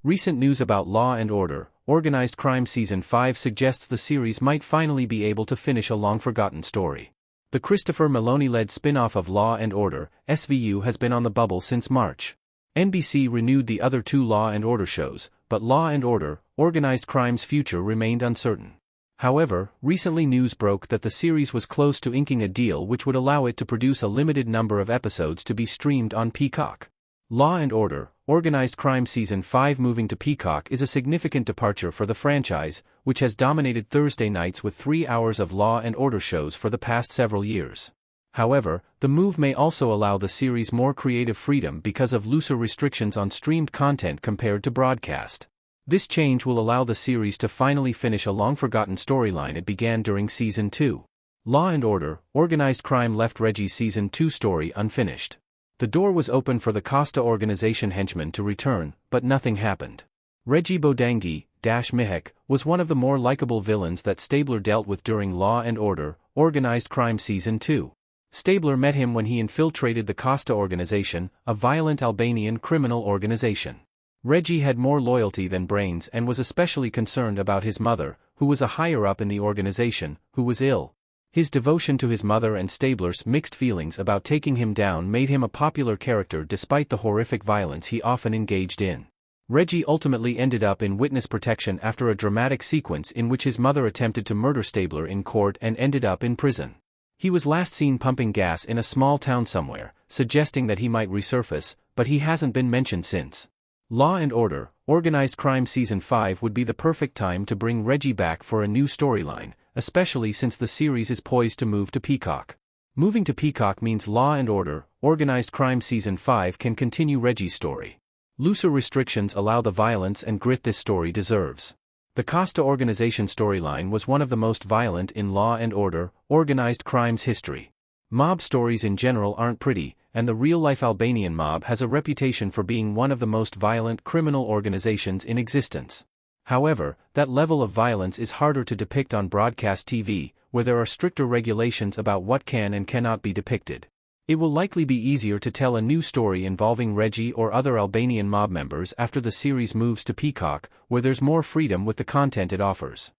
Recent news about Law and Order, Organized Crime Season 5 suggests the series might finally be able to finish a long-forgotten story. The Christopher Meloni-led spin-off of Law and Order, SVU, has been on the bubble since March. NBC renewed the other two Law and Order shows, but Law and Order, Organized Crime's future remained uncertain. However, recently news broke that the series was close to inking a deal which would allow it to produce a limited number of episodes to be streamed on Peacock. Law and Order, Organized Crime Season 5 moving to Peacock is a significant departure for the franchise, which has dominated Thursday nights with 3 hours of Law and Order shows for the past several years. However, the move may also allow the series more creative freedom because of looser restrictions on streamed content compared to broadcast. This change will allow the series to finally finish a long-forgotten storyline it began during Season 2. Law and Order, Organized Crime left Reggie's Season 2 story unfinished. The door was open for the Costa organization henchmen to return, but nothing happened. Reggie Bodangi, Mihek, was one of the more likable villains that Stabler dealt with during Law and Order, Organized Crime Season 2. Stabler met him when he infiltrated the Costa organization, a violent Albanian criminal organization. Reggie had more loyalty than brains and was especially concerned about his mother, who was a higher-up in the organization, who was ill. His devotion to his mother and Stabler's mixed feelings about taking him down made him a popular character despite the horrific violence he often engaged in. Reggie ultimately ended up in witness protection after a dramatic sequence in which his mother attempted to murder Stabler in court and ended up in prison. He was last seen pumping gas in a small town somewhere, suggesting that he might resurface, but he hasn't been mentioned since. Law and Order, Organized Crime Season 5 would be the perfect time to bring Reggie back for a new storyline, especially since the series is poised to move to Peacock. Moving to Peacock means Law and Order, Organized Crime Season 5 can continue Reggie's story. Looser restrictions allow the violence and grit this story deserves. The Costa organization storyline was one of the most violent in Law and Order, Organized Crime's history. Mob stories in general aren't pretty, and the real-life Albanian mob has a reputation for being one of the most violent criminal organizations in existence. However, that level of violence is harder to depict on broadcast TV, where there are stricter regulations about what can and cannot be depicted. It will likely be easier to tell a new story involving Reggie or other Albanian mob members after the series moves to Peacock, where there's more freedom with the content it offers.